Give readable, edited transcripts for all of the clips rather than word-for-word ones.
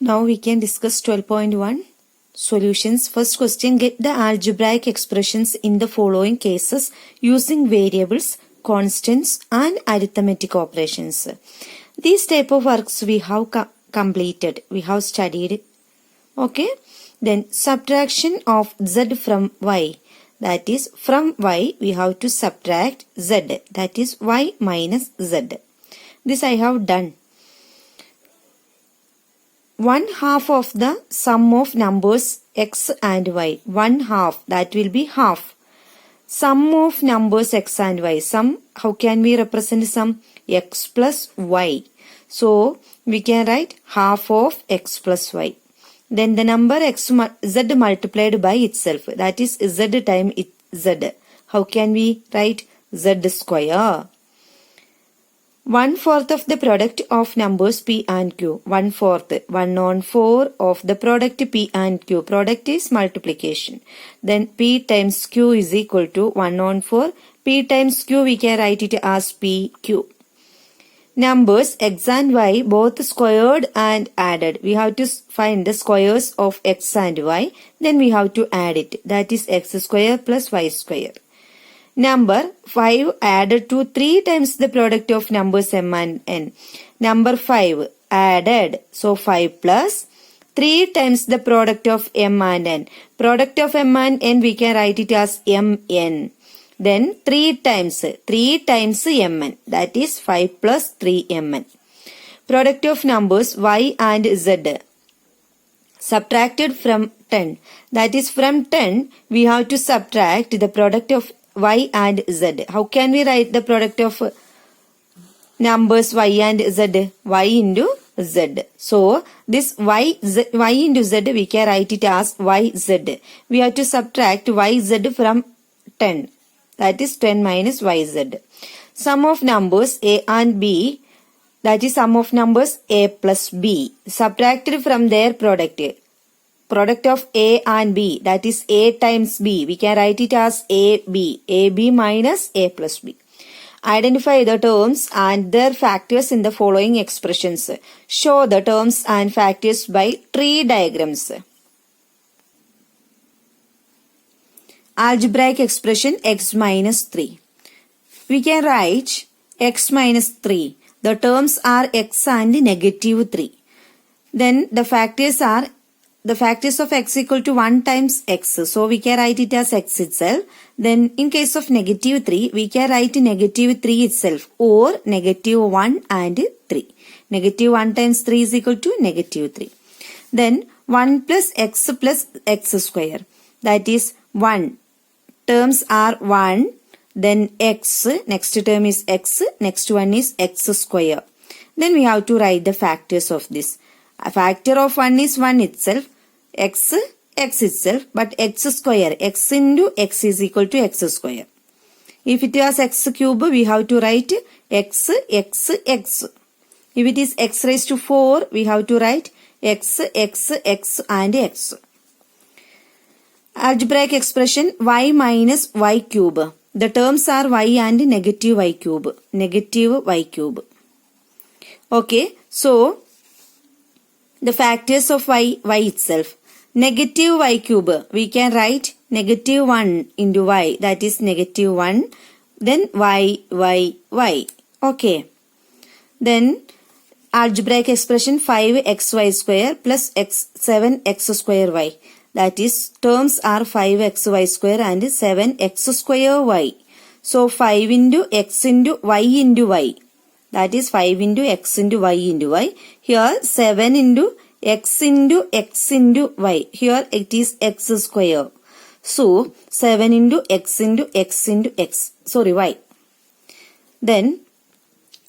Now we can discuss 12.1 solutions. First question, get the algebraic expressions in the following cases using variables, constants and arithmetic operations. These type of works we have completed, we have studied. Okay. Then subtraction of z from y. That is, from y we have to subtract z. That is y minus z. This I have done. 1/2 of the sum of numbers x and y. 1/2, that will be half. Sum of numbers x and y. Sum, how can we represent sum? X plus y. So, we can write half of x plus y. Then the number z multiplied by itself. That is z times z. How can we write z square? 1/4 of the product of numbers p and q. 1/4. 1/4 of the product p and q. Product is multiplication. Then p times q is equal to 1/4. P times q we can write it as pq. Numbers x and y both squared and added. We have to find the squares of x and y. Then we have to add it. That is x square plus y square. Number 5 added to 3 times the product of numbers m and n. Number 5 added. So 5 plus 3 times the product of m and n. Product of m and n we can write it as mn. Then 3 times mn. That is 5 plus 3mn. Product of numbers y and z. Subtracted from 10. That is, from 10 we have to subtract the product of y and z. How can we write the product of numbers y and z? Y into z. So, this y into z we can write it as yz. We have to subtract yz from 10. That is 10 minus yz. Sum of numbers a and b. That is sum of numbers a plus b. Subtracted from their product. Product of a and b, that is a times b. We can write it as ab. ab minus a plus b. Identify the terms and their factors in the following expressions. Show the terms and factors by tree diagrams. Algebraic expression x minus 3. We can write x minus 3. The terms are x and negative 3. Then the factors are the factors of x equal to 1 times x. So, we can write it as x itself. Then, in case of negative 3, we can write negative 3 itself or negative 1 and 3. Negative 1 times 3 is equal to negative 3. Then, 1 plus x square. That is 1. Terms are 1. Then, x. Next term is x. Next one is x square. Then, we have to write the factors of this. A factor of 1 is 1 itself. X itself, but x square, x into x is equal to x square. If it is x cube, we have to write x. If it is x raised to 4, we have to write x and x. Algebraic expression y minus y cube. The terms are y and negative y cube. Negative y cube. Okay, so the factors of y itself. Negative y cube, we can write negative 1 into y, that is negative 1, then y. Okay. Then, algebraic expression 5xy square plus 7x square y. That is, terms are 5xy square and 7x square y. So, 5 into x into y. That is 5 into x into y. Here, 7 into x into y. Here it is x square. So, 7 into x into x. Sorry, y. Then,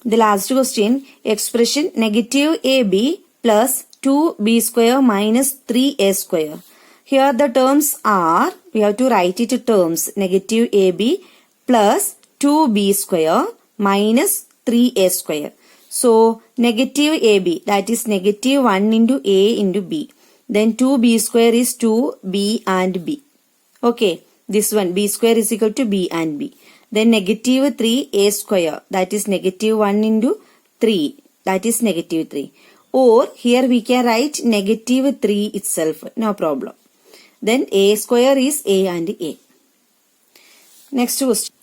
the last question, expression negative ab plus 2b square minus 3a square. Here the terms are, we have to write it terms, negative ab plus 2b square minus 3a square. So, negative ab, that is negative 1 into a into b. Then 2b square is 2b and b. Okay, this one, b square is equal to b and b. Then negative 3a square, that is negative 1 into 3, that is negative 3. or here we can write negative 3 itself, no problem. Then a square is a and a. Next question.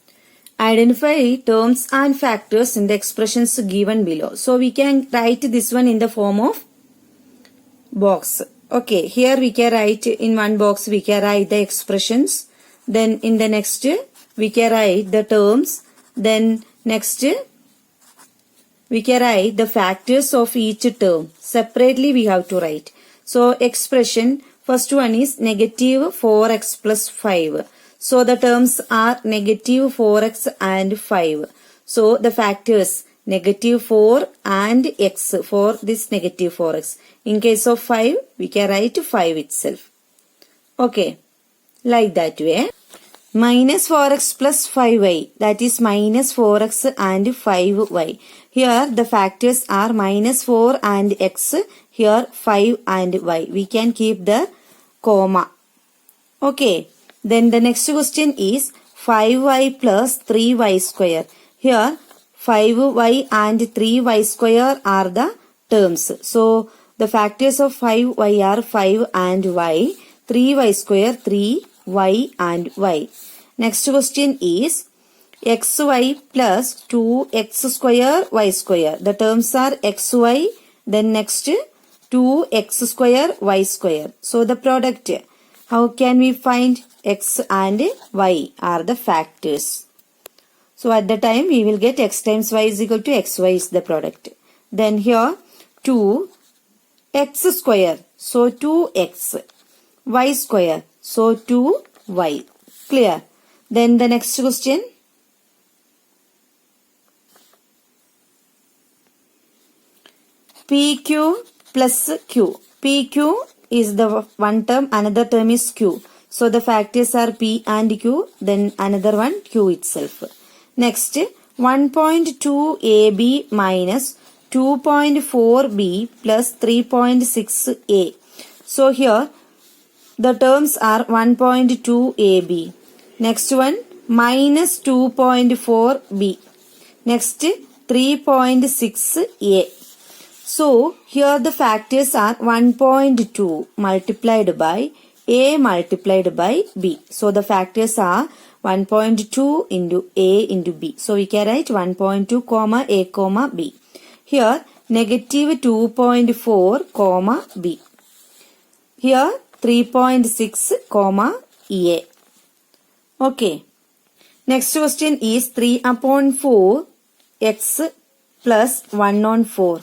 Identify terms and factors in the expressions given below. So we can write this one in the form of box. Okay, here we can write in one box, we can write the expressions. Then in the next we can write the terms. Then next we can write the factors of each term. Separately we have to write. So expression, first one is negative 4x plus 5. So the terms are negative 4x and 5. So the factors negative 4 and x for this negative 4x. In case of 5, we can write 5 itself. Okay, like that way. Minus 4x plus 5y, that is minus 4x and 5y. Here the factors are minus 4 and x, here 5 and y. We can keep the comma. Okay. Then the next question is 5y plus 3y square. Here 5y and 3y square are the terms. So the factors of 5y are 5 and y. 3y square 3y and y. Next question is xy plus 2x square y square. The terms are xy. Then next 2x square y square. So the product, how can we find? X and y are the factors. So at the time we will get x times y is equal to xy is the product. Then here 2x square. So 2x. Y square. So 2y. Clear. Then the next question. PQ plus Q. PQ is the one term, another term is Q. So the factors are P and Q, then another one Q itself. Next, 1.2 AB minus 2.4B plus 3.6 A. So here the terms are 1.2 AB. Next one minus 2.4 B. Next 3.6 A. So here the factors are 1.2 multiplied by A multiplied by B. So the factors are 1.2 into A into B. So we can write 1.2 comma A comma B. Here negative 2.4 comma B. Here 3.6 comma A. Okay. Next question is 3 upon 4 x plus 1 on 4.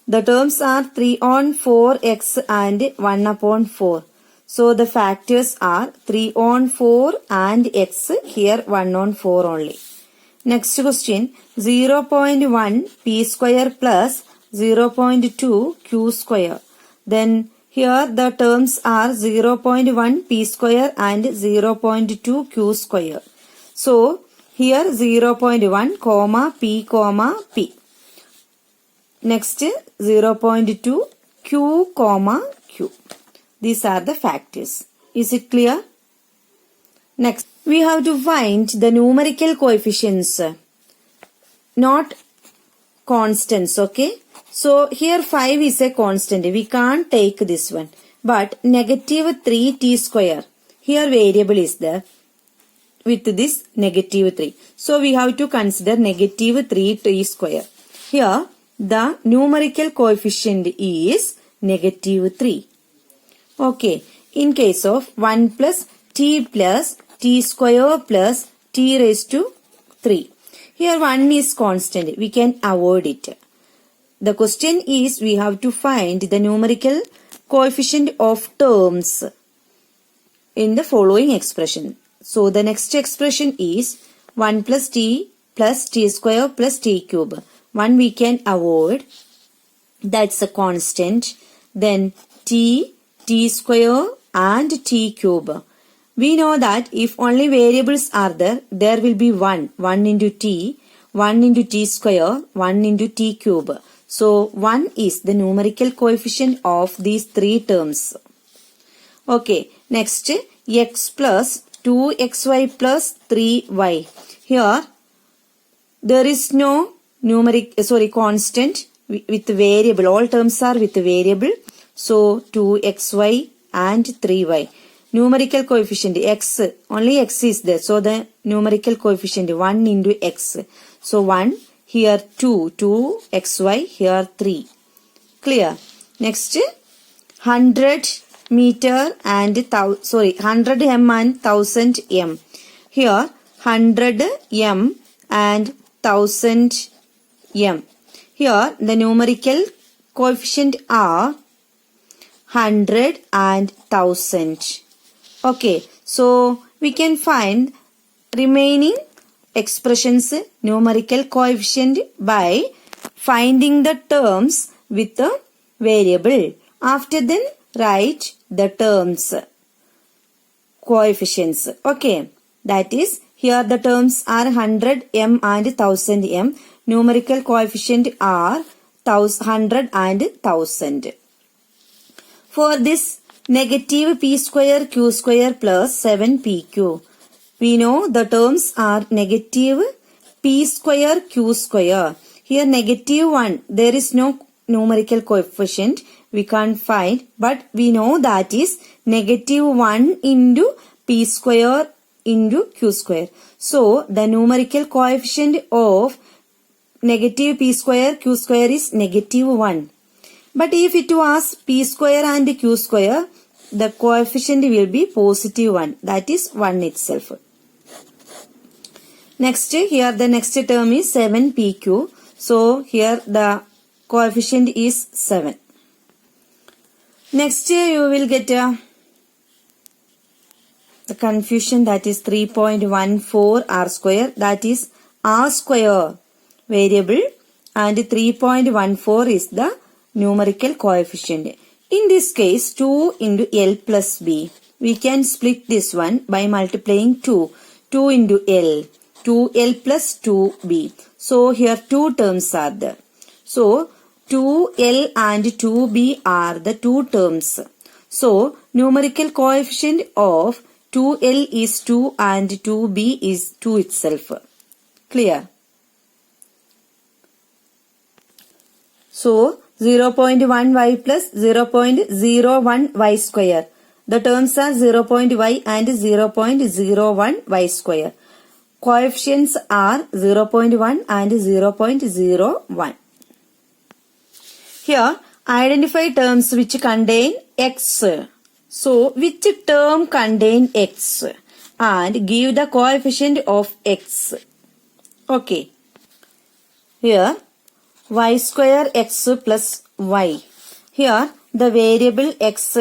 The terms are 3 on 4 x and 1 upon 4. So the factors are 3 on 4 and x, here 1 on 4 only. Next question, 0.1 p square plus 0.2 q square. Then here the terms are 0.1 p square and 0.2 q square. So here 0.1 comma p comma p. Next 0.2 q comma q. These are the factors. Is it clear? Next, we have to find the numerical coefficients, not constants, okay? So, here 5 is a constant. We can't take this one. But negative 3t square, here variable is there with this negative 3. So, we have to consider negative 3t square. Here, the numerical coefficient is negative 3. Okay, in case of 1 plus t square plus t raised to 3. Here 1 is constant. We can avoid it. The question is we have to find the numerical coefficient of terms in the following expression. So the next expression is 1 plus t square plus t cube. 1 we can avoid. That's a constant. Then t square and t cube. We know that if only variables are there, there will be 1. 1 into t, 1 into t square, 1 into t cube. So 1 is the numerical coefficient of these three terms. Okay, next x plus 2xy plus 3y. Here there is no constant. with variable. All terms are with variable. So 2xy and 3y. Numerical coefficient x, only x is there. So the numerical coefficient 1 into x. So 1, here 2 xy, here 3. Clear? Next, 100 meter and 100 m and 1000 m. Here 100 m and 1000 m. Here the numerical coefficient are 100 and 1000. Okay, so we can find remaining expressions numerical coefficient by finding the terms with the variable. After then write the terms coefficients. Okay, that is here the terms are 100 m and 1000 m. Numerical coefficient are 100 and 1000. For this negative p square q square plus 7pq. We know the terms are negative p square q square. Here negative 1. There is no numerical coefficient. We can't find. But we know that is negative 1 into p square into q square. So the numerical coefficient of negative p square q square is negative 1. But if it was p square and q square, the coefficient will be positive 1. That is 1 itself. Next, here the next term is 7pq. So here the coefficient is 7. Next you will get the confusion, that is 3.14 r square, that is r square variable and 3.14 is the numerical coefficient. In this case 2 into L plus B. We can split this one by multiplying 2. 2 into L. 2L plus 2B. So here two terms are there. So 2L and 2B are the two terms. So numerical coefficient of 2L is 2 and 2B is 2 itself. Clear? So 0.1y plus 0.01y square. The terms are 0.y and 0.01y square. Coefficients are 0.1 and 0.01. Here, identify terms which contain x. So, which term contain x? And give the coefficient of x. Okay. Here, y square x plus y. Here, the variable x,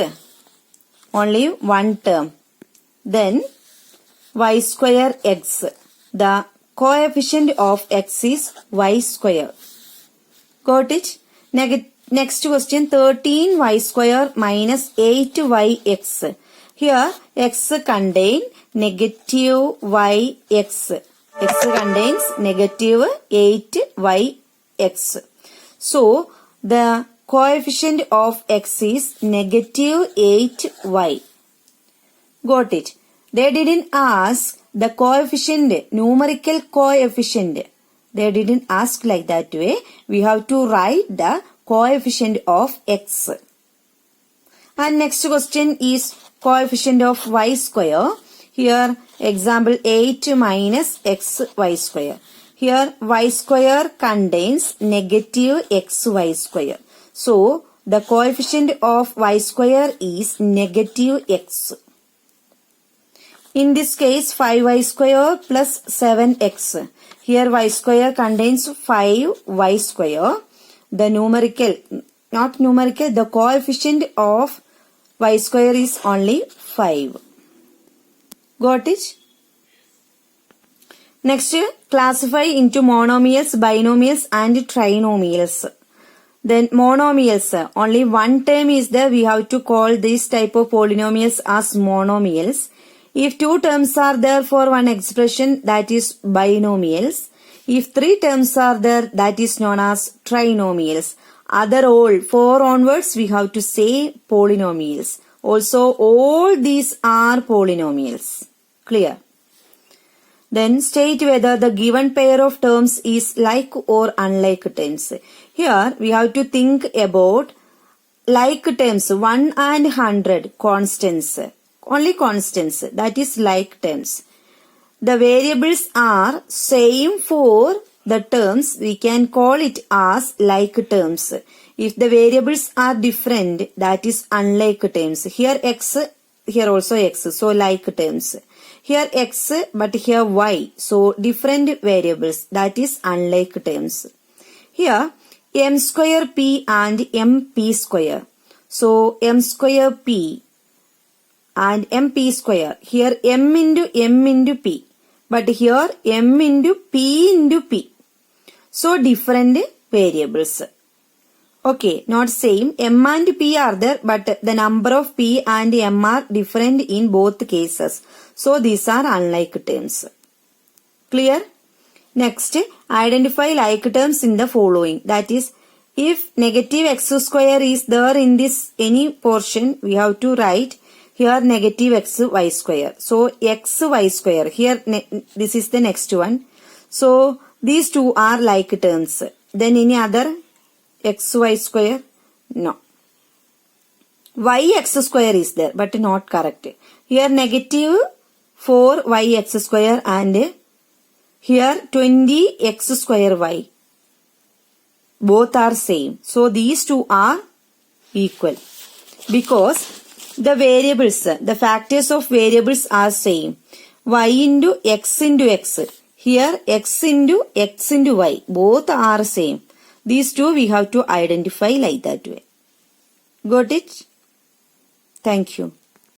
only one term. Then, y square x. The coefficient of x is y square. Got it? Next question, 13y square minus 8yx. Here, x contain negative yx. X contains negative 8yx. So, the coefficient of x is negative 8y. Got it? They didn't ask the coefficient, numerical coefficient. They didn't ask like that way. We have to write the coefficient of x. And next question is coefficient of y square. Here example 8 minus xy square. Here y square contains negative xy square. So the coefficient of y square is negative x. In this case 5y square plus 7x. Here y square contains 5y square. The numerical, not numerical, the coefficient of y square is only 5. Got it? Next, classify into monomials, binomials and trinomials. Then monomials, only one term is there. We have to call this type of polynomials as monomials. If two terms are there for one expression, that is binomials. If three terms are there, that is known as trinomials. Other all, 4 onwards, we have to say polynomials. Also, all these are polynomials. Clear? Then state whether the given pair of terms is like or unlike terms. Here we have to think about like terms 1 and 100 constants. Only constants, that is like terms. The variables are same for the terms, we can call it as like terms. If the variables are different, that is unlike terms. Here x, here also x, so like terms. Here x, but here y, so different variables, that is unlike terms. Here m square p and mp square. So m square p and mp square. Here m into p. But here m into p. So different variables. Okay, not same. M and p are there, but the number of p and m are different in both cases. So these are unlike terms. Clear? Next, identify like terms in the following. That is, if negative x square is there in this any portion, we have to write here negative x y square. So x y square. Here this is the next one. So these two are like terms. Then any other x y square? No. Y x square is there, but not correct. Here negative 4 yx square and here 20 x square y. Both are same. So these two are equal. Because the variables, the factors of variables are same. Y into x. Here x into y. Both are same. These two we have to identify like that way. Got it? Thank you.